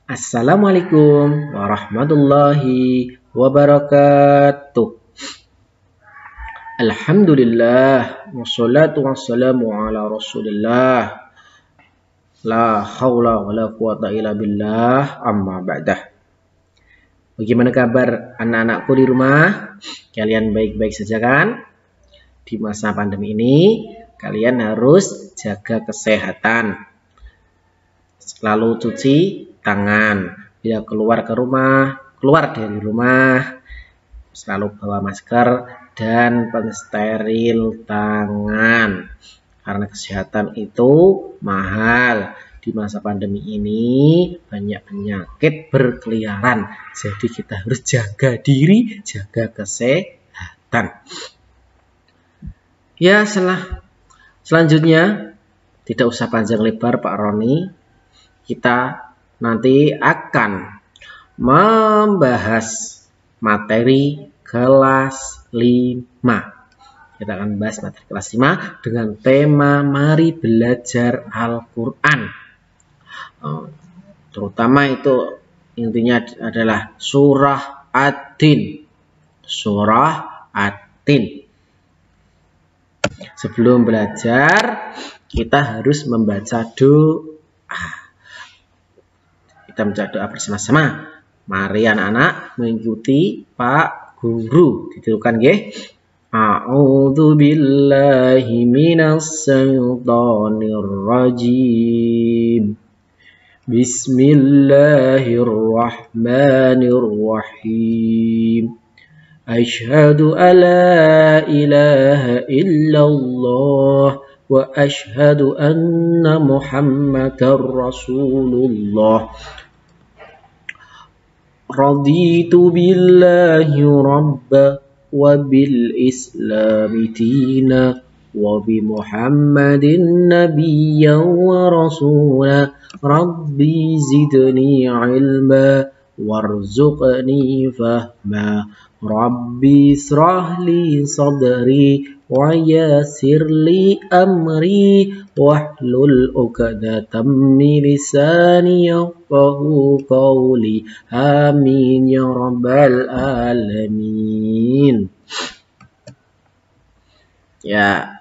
Assalamualaikum warahmatullahi wabarakatuh. Alhamdulillah wassalatu wassalamu ala Rasulillah. La haula wala quwata illa billah, amma ba'dah. Bagaimana kabar anak-anakku di rumah? Kalian baik-baik saja kan? Di masa pandemi ini kalian harus jaga kesehatan. Selalu cuci tangan. Bila keluar dari rumah, selalu bawa masker dan pensteril tangan. Karena kesehatan itu mahal. Di masa pandemi ini banyak penyakit berkeliaran. Jadi kita harus jaga diri, jaga kesehatan. Ya, selanjutnya tidak usah panjang lebar Pak Roni. Kita nanti akan membahas materi kelas 5. Kita akan bahas materi kelas 5 dengan tema Mari Belajar Al-Quran. Terutama itu intinya adalah surah Ad-Din. Surah Ad-Din. Sebelum belajar, kita harus membaca doa. Kita membaca doa bersama-sama. Mari anak-anak mengikuti Pak Guru. Ditirukan nggih. A'udzu billahi minas syaitonir rajim. Bismillahirrahmanirrahim. Asyhadu alla ilaha illallah wa asyhadu anna Muhammadar Rasulullah. Raditu billahi rabba wa bil islami dina wa bi Muhammadin nabiyyan wa rasula. Rabbi zidni ilma warzuqni fahma. Rabbi israh li sadri wa yassir li amri wahlul 'uqdatam min lisani yafqahu qawli. Amin ya rabbal alamin. Ya,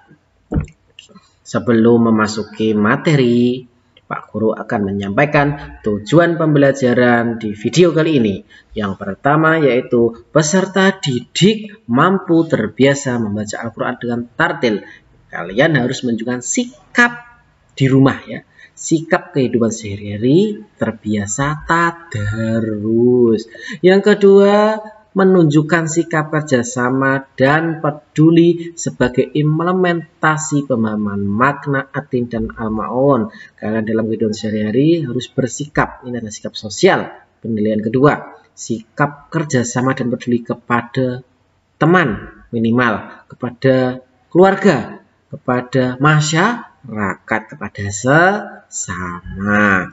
sebelum memasuki materi, Pak Guru akan menyampaikan tujuan pembelajaran di video kali ini. Yang pertama yaitu peserta didik mampu terbiasa membaca Al-Quran dengan tartil. Kalian harus menunjukkan sikap di rumah ya. Sikap kehidupan sehari-hari terbiasa tadarus. Yang kedua, menunjukkan sikap kerjasama dan peduli sebagai implementasi pemahaman makna atin dan al-ma'un. Kalian dalam kehidupan sehari-hari harus bersikap. Ini adalah sikap sosial. Penilaian kedua, sikap kerjasama dan peduli kepada teman minimal, kepada keluarga, kepada masyarakat, kepada sesama.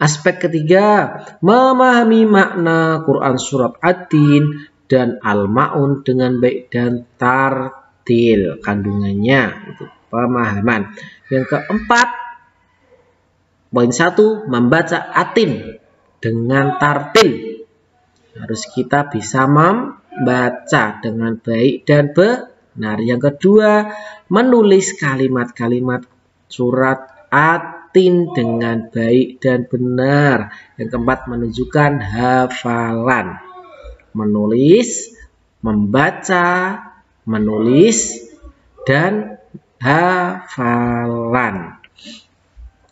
Aspek ketiga, memahami makna Quran surat Ad-Din dan Al-Ma'un dengan baik dan tartil. Kandungannya itu pemahaman. Yang keempat, poin 1, membaca Ad-Din dengan tartil. Harus kita bisa membaca dengan baik dan benar. Yang kedua, menulis kalimat-kalimat surat Ad-Din dengan baik dan benar. Yang keempat, menunjukkan hafalan. Menulis, membaca, menulis, dan hafalan.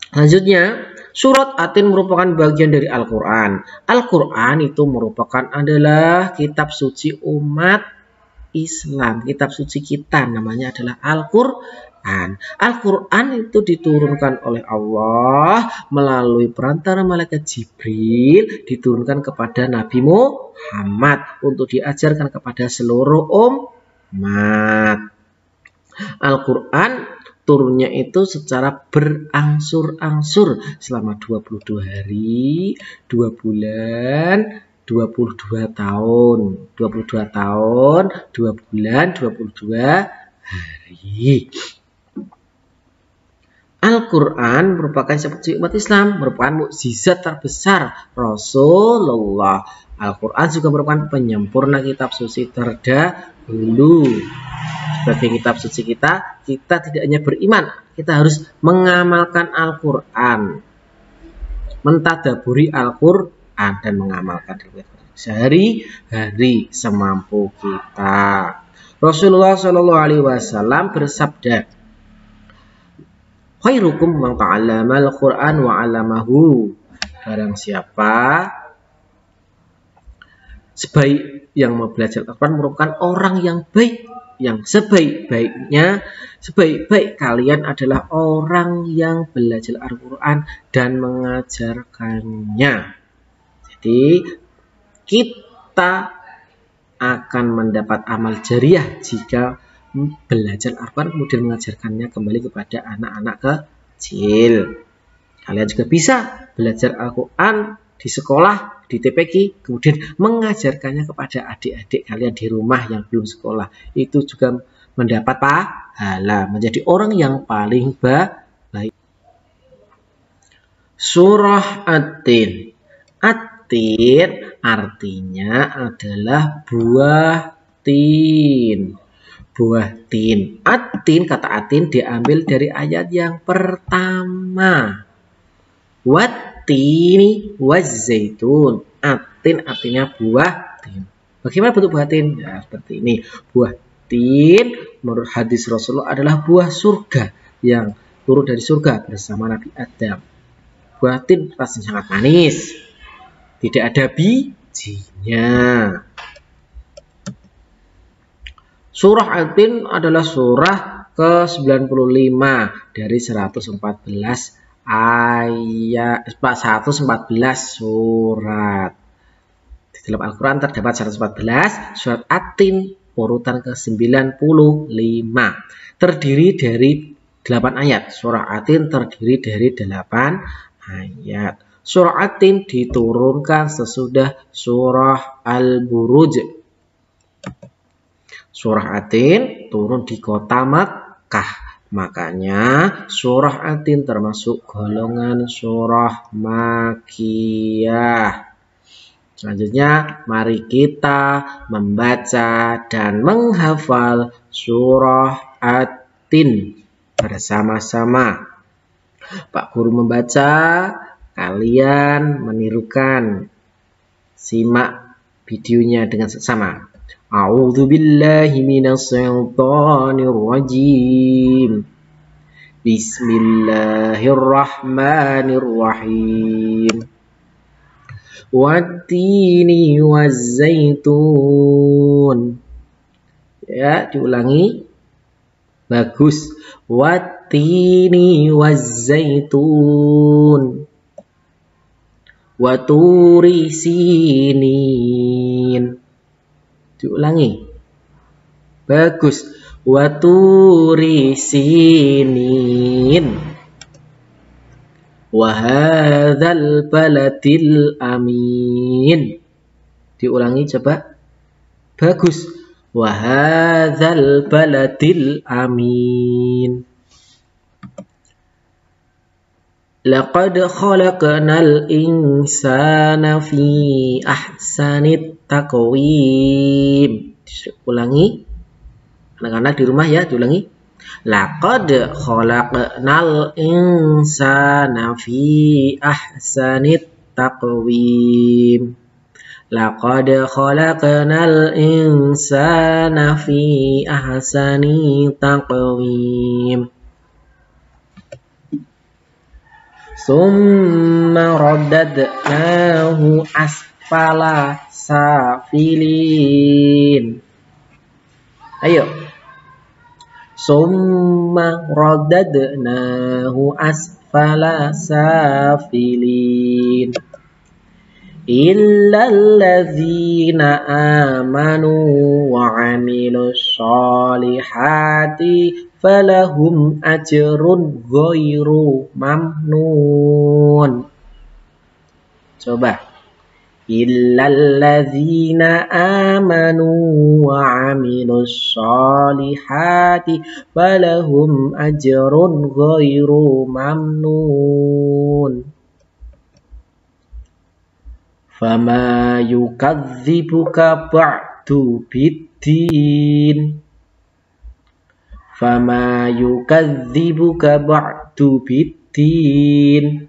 Selanjutnya, surat Ad-Din merupakan bagian dari Al-Quran. Al-Quran itu merupakan adalah kitab suci umat Islam. Kitab suci kita namanya adalah Al-Quran. Al-Quran itu diturunkan oleh Allah melalui perantara malaikat Jibril, diturunkan kepada Nabi Muhammad untuk diajarkan kepada seluruh umat. Al-Quran turunnya itu secara berangsur-angsur selama 22 hari, 2 bulan, 22 tahun, 22 tahun, 2 bulan, 22 hari. Al-Quran merupakan seperti umat Islam, merupakan mukjizat terbesar Rasulullah. Al-Quran juga merupakan penyempurna kitab suci terdahulu. Sebagai kitab suci kita tidak hanya beriman, kita harus mengamalkan Al-Quran, mentadaburi Al-Quran dan mengamalkan sehari-hari semampu kita. Rasulullah Shallallahu Alaihi Wasallam bersabda, khairukum man ta'allama al-Quran wa 'allamahu. Barang siapa yang mau belajar Al-Quran merupakan orang yang baik, yang sebaik-baik kalian adalah orang yang belajar Al-Quran dan mengajarkannya. Jadi kita akan mendapat amal jariah jika belajar Al-Quran kemudian mengajarkannya kembali kepada anak-anak kecil. Kalian juga bisa belajar Al-Quran di sekolah, di TPQ, kemudian mengajarkannya kepada adik-adik kalian di rumah yang belum sekolah. Itu juga mendapat pahala, menjadi orang yang paling baik. Surah At-Tin. At-Tin artinya adalah buah tin. Buah tin. At-Tin, kata At-Tin diambil dari ayat yang pertama. Wat-tini waz-zaitun. At-Tin artinya buah tin. Bagaimana bentuk buah tin? Ya, seperti ini. Buah tin menurut hadis Rasulullah adalah buah surga yang turun dari surga bersama Nabi Adam. Buah tin rasanya sangat manis, tidak ada bijinya. Surah At-Tin adalah surah ke-95 dari 114 ayat 114 surat. Di dalam Al-Quran terdapat 114 surat At-Tin urutan ke-95. Terdiri dari 8 ayat. Surah At-Tin terdiri dari 8 ayat. Surah At-Tin diturunkan sesudah surah Al-Buruj. Surah At-Tin turun di kota Makkah. Makanya surah At-Tin termasuk golongan surah Makkiyah. Selanjutnya mari kita membaca dan menghafal surah At-Tin bersama-sama. Pak Guru membaca, kalian menirukan. Simak videonya dengan seksama. A'udzu billahi minasyaitonir rajim. Bismillahirrahmanirrahim. Wat-tini waz-zaitun. Ya, diulangi. Bagus. Wat-tini waz-zaitun. Wa turi sinin. Diulangi. Bagus. Wa turi sinin. Wa hadzal baladil amin. Diulangi coba. Bagus. Wa hadzal baladil amin. Laqad khalaqnal insana fi ahsanit taqwim. Ulangi. Anak-anak di rumah ya, diulangi. Laqad khalaqnal insana fi ahsanit taqwim. Laqad khalaqnal insana fi ahsanit taqwim. Summa radadnahu asfala safilin. Ayo. Summa radadnahu asfala safilin. Illalladzina amanu wa 'amilus sholihati falahum ajrun ghairu mamnun. Coba illalladzina amanu wa amilus solihati falahum ajrun ghairu mamnun. Fama yukadzibuka ba'du biddin. Fama yukadzibuka ba'du biddin.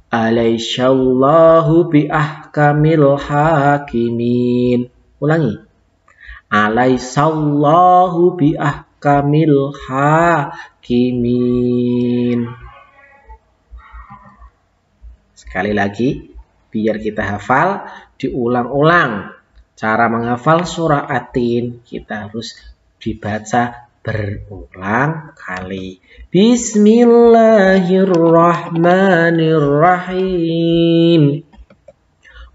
Alaisyallahu bi ahkamil hakimin. Ulangi. Alaisyallahu bi ahkamil hakimin. Sekali lagi, biar kita hafal, diulang-ulang. Cara menghafal surah At-Tin, kita harus dibaca berulang kali. Bismillahirrahmanirrahim.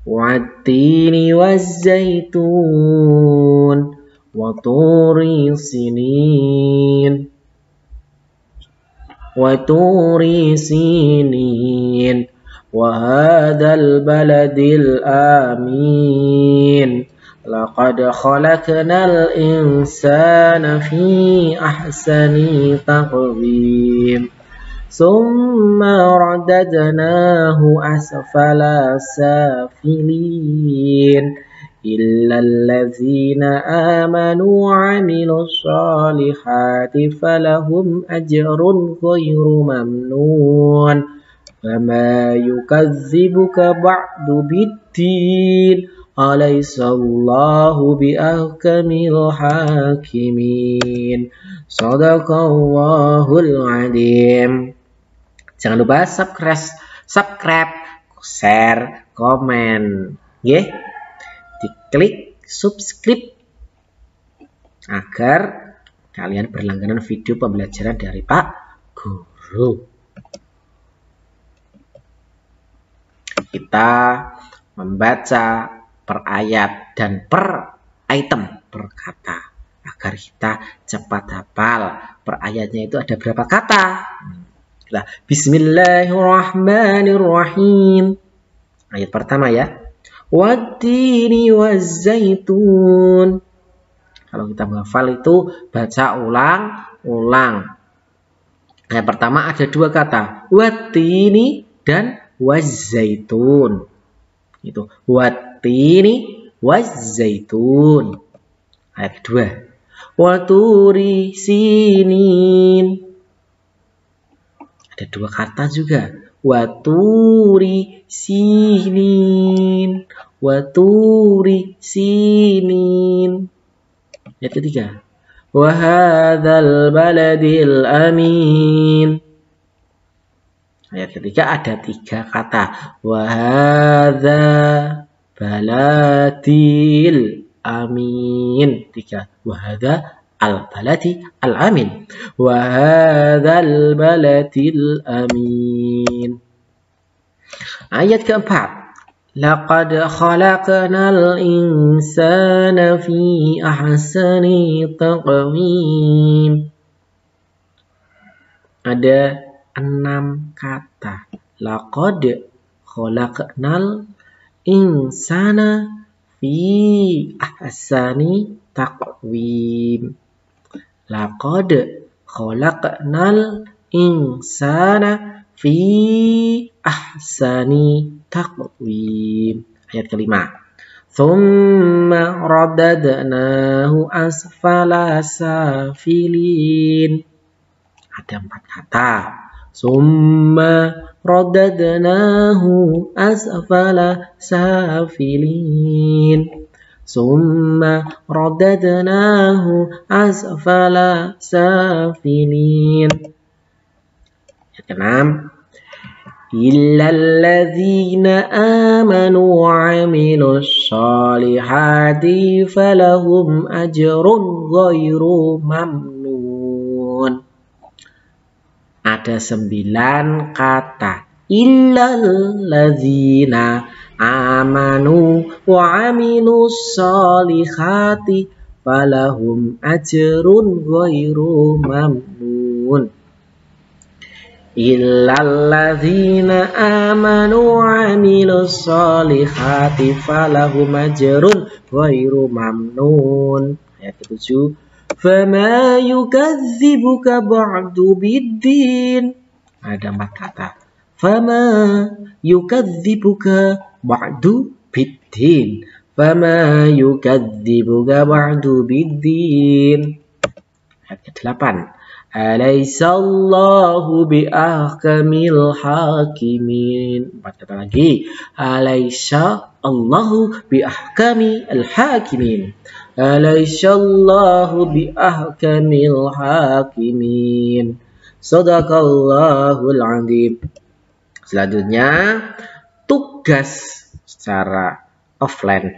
Wat-tini waz-zaitun wa turi sinin. Wa turi sinin. Wa hadzal baladil amin. Laqad khalaqnal insana fi ahsani taqwim. Summa radadnahu asfala safilin. Illalladzina amanu wa amilus solihati falahum ajrun ghairu mamnun. Fama yukadzibuka ba'du biddin. Alaihissallahu biahkamil hakimin. Shadaqallahul adzim. Jangan lupa subscribe, share, komen. Nggih. Diklik subscribe agar kalian berlangganan video pembelajaran dari Pak Guru. Kita membaca per ayat dan per item, per kata, agar kita cepat hafal. Per ayatnya itu ada berapa kata? Nah, Bismillahirrahmanirrahim. Ayat pertama ya. Wat-tini waz-zaitun. Kalau kita menghafal itu baca ulang-ulang. Ayat pertama ada dua kata, wat-tini dan waz-zaitun. Itu wat-tini waz-zaitun. Ayat kedua, wa turi sinin. Ada dua kata juga, wa turi sinin. Wa turi sinin. Ayat ketiga, wa hadzal baladil amin. Ayat ketiga ada tiga kata, wa hadza baladil amin. Tiga, wa hadza al baladi al amin. Wa hadzal baladil amin. Ayat keempat, laqad khalaqnal insana fi ahsani taqwim. Ada 6 kata. Laqad khalaqnal insana fi ahsani taqwim. Laqad khalaqnal insana fi ahsani taqwim. Ayat kelima. Thumma radadnahu asfala safilin. Ada 4 kata. Summa radadnahu asfala safilin. Summa radadnahu asfala safilin. Ayat ke-6. Illalladzina amanu wa amilus solihati falahum ajrun ghairu mamnun. Ada 9 kata. Illalladzina amanu wa amilus solihati falahum ajrun ghairu mamnun. illalladzina amanu wa amilus solihati falahum ajrun ghairu mamnun. Ayat ke-7. Fama yukadzibuka ba'du biddin. Ada 4 kata. Fama yukadzibuka ba'du biddin. Fama yukadzibuka ba'du biddin. Ayat ke-8. Alaisallahu biahkamil hakimin. 4 kata lagi. Alaisa Allahu biahkamil hakimin. Alaisallahu biahkamil hakimin. Shadaqallahul azim. Selanjutnya tugas secara offline,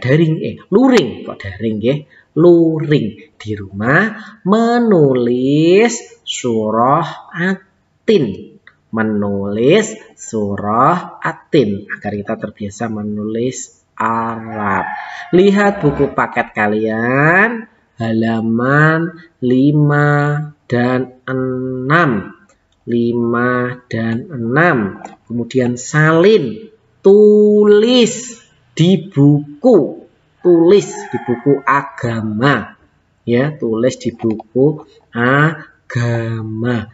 luring, kok daring ya? Luring di rumah menulis surah Atin. Menulis surah Atin agar kita terbiasa menulis Arab. Lihat buku paket kalian halaman 5 dan 6. 5 dan 6. Kemudian salin, tulis di buku. Tulis di buku agama. Ya, tulis di buku agama.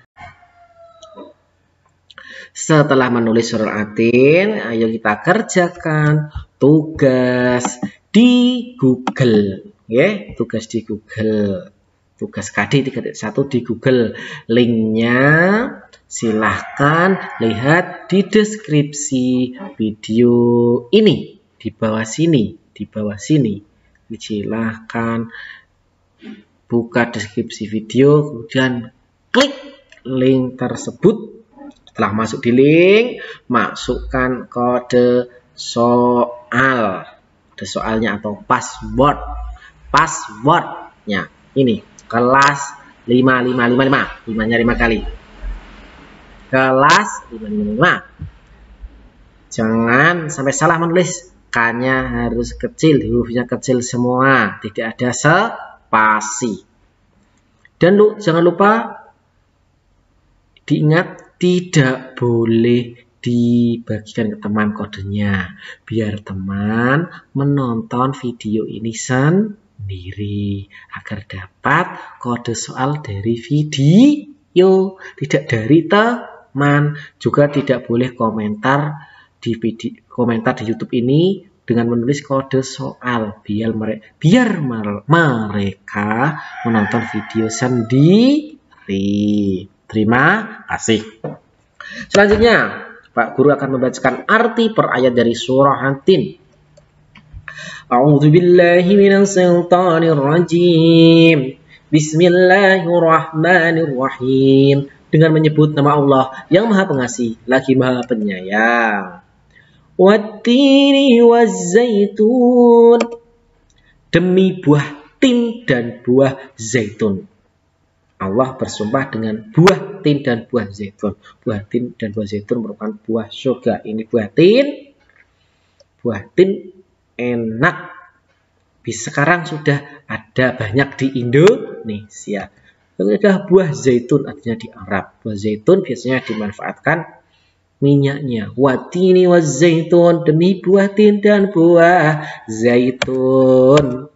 Setelah menulis surah Atin, ayo kita kerjakan tugas di Google. Ya, tugas di Google. Tugas KD 3.1 di Google. Linknya silahkan lihat di deskripsi video ini. Di bawah sini. Silahkan buka deskripsi video, kemudian klik link tersebut. Setelah masuk di link, masukkan kode soal. Kode soalnya atau password. Passwordnya ini kelas 5555. 5-nya 5 kali. Kelas 555. Jangan sampai salah menulis. K-nya harus kecil, hurufnya kecil semua, tidak ada spasi. Dan jangan lupa diingat, tidak boleh dibagikan ke teman kodenya, biar teman menonton video ini sendiri agar dapat kode soal dari video, tidak dari teman. Juga tidak boleh komentar di YouTube ini dengan menulis kode soal, biar mereka menonton video sendiri. Terima kasih. Selanjutnya Pak Guru akan membacakan arti per ayat dari surah Atin. A'udzubillahi minasyaitonirrajim. Bismillahirrahmanirrahim. Dengan menyebut nama Allah yang Maha Pengasih lagi Maha Penyayang. Wattini wazzaitun. Demi buah tin dan buah zaitun. Allah bersumpah dengan buah tin dan buah zaitun. Buah tin dan buah zaitun merupakan buah surga. Ini buah tin. Buah tin enak. Sekarang sudah ada banyak di Indonesia. Ada buah zaitun artinya di Arab. Buah zaitun biasanya dimanfaatkan minyaknya. Watini wazzaitun, demi buah tin dan buah zaitun.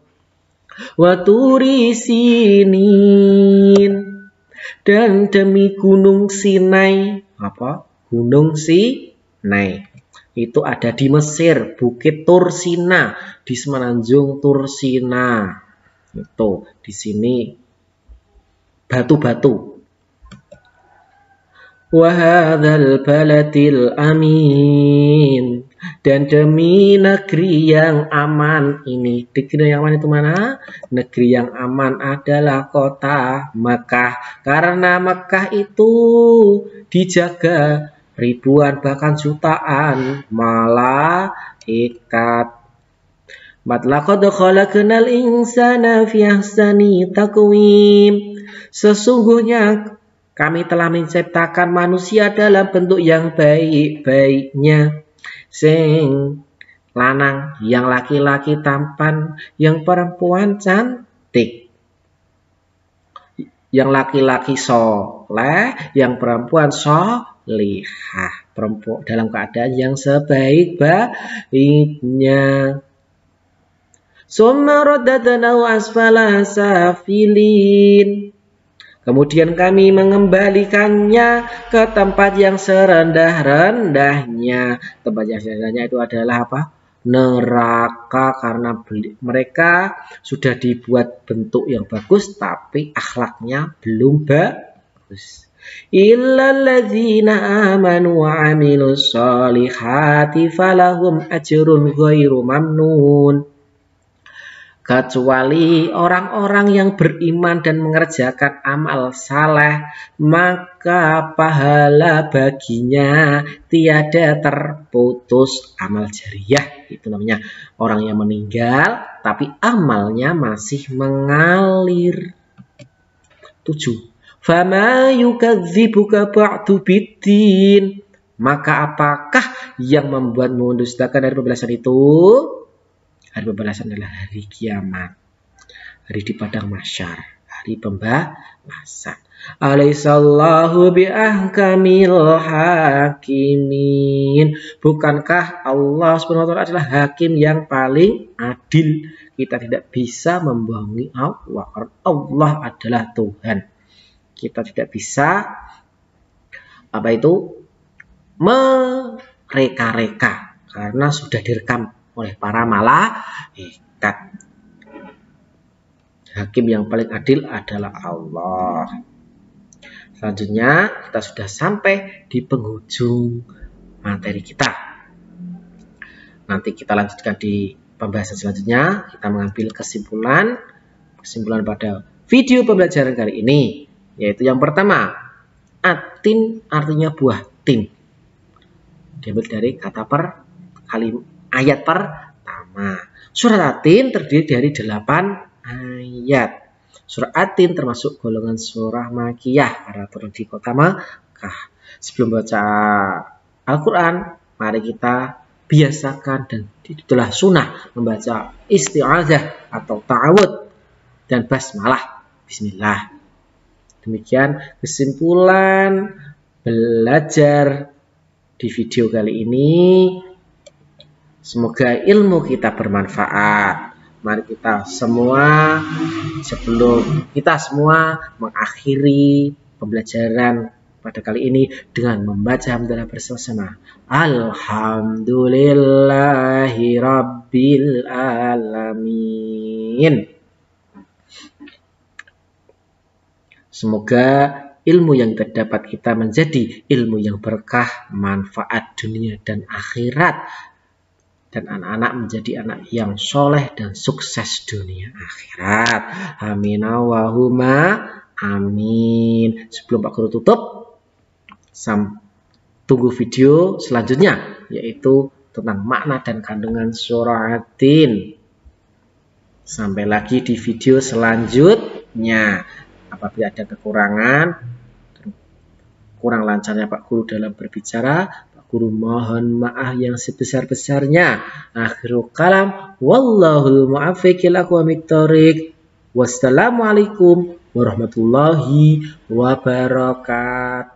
Waturi sinin, dan demi gunung Sinai. Apa? Gunung Sinai. Itu ada di Mesir, Bukit Tursina, di semenanjung Tursina. Itu di sini batu-batu. Wahadzal baladil amin, dan demi negeri yang aman ini. Negeri yang aman itu mana? Negeri yang aman adalah kota Mekah. Karena Mekah itu dijaga ribuan bahkan jutaan malaikat. Laqad khalaqnal insana fi ahsani taqwim. Sesungguhnya kami telah menciptakan manusia dalam bentuk yang baik-baiknya. Sing lanang, yang laki-laki tampan, yang perempuan cantik. Yang laki-laki soleh, yang perempuan perempuan dalam keadaan yang sebaik-baiknya. Summa raddadnahu asfala safilin. Kemudian kami mengembalikannya ke tempat yang serendah-rendahnya. Tempat yang serendah-rendahnya itu adalah apa? Neraka, karena mereka sudah dibuat bentuk yang bagus tapi akhlaknya belum bagus. Illal ladzina amanu wa 'amilus sholihati falahum ajrun ghairu mamnun. Kecuali orang-orang yang beriman dan mengerjakan amal saleh, maka pahala baginya tiada terputus. Amal jariyah itu namanya orang yang meninggal tapi amalnya masih mengalir. 7. Fama yukadzibuka ba'du biddin. Maka apakah yang membuatmu mendustakan dari pembalasan itu? Hari pembalasan adalah hari kiamat, hari di padang mahsyar, hari pembalasan. Alaihissallahu biahkamil hakimin. Bukankah Allah SWT adalah hakim yang paling adil? Kita tidak bisa membohongi Allah, karena Allah adalah Tuhan. Kita tidak bisa mereka-reka, karena sudah direkam oleh para malaikat. Hakim yang paling adil adalah Allah. Selanjutnya kita sudah sampai di penghujung materi kita. Nanti kita lanjutkan di pembahasan selanjutnya. Kita mengambil kesimpulan pada video pembelajaran kali ini, yaitu yang pertama, atin artinya buah tin. Diambil dari kata ayat pertama. Surat Atin terdiri dari 8 ayat. Surat Atin termasuk golongan surah Makkiyah karena turun di kota Makkah. Sebelum baca Al-Quran, mari kita biasakan, dan itulah sunnah, membaca isti'adzah atau ta'awud dan basmalah. Bismillah. Demikian kesimpulan belajar di video kali ini. Semoga ilmu kita bermanfaat. Mari kita semua, sebelum kita semua mengakhiri pembelajaran pada kali ini dengan membaca hamdalah bersama-sama. Alhamdulillahi Rabbil Alamin. Semoga ilmu yang kita dapat kita menjadi ilmu yang berkah, manfaat dunia dan akhirat. Dan anak-anak menjadi anak yang soleh dan sukses dunia akhirat. Amin Allahumma amin. Sebelum Pak Guru tutup, tunggu video selanjutnya, yaitu tentang makna dan kandungan surah Atin. Sampai lagi di video selanjutnya. Apabila ada kekurangan, kurang lancarnya Pak Guru dalam berbicara, Guru mohon maaf yang sebesar-besarnya. Akhirul kalam, wallahul muwaffiq ila aqwamit thoriq. Wassalamualaikum warahmatullahi wabarakatuh.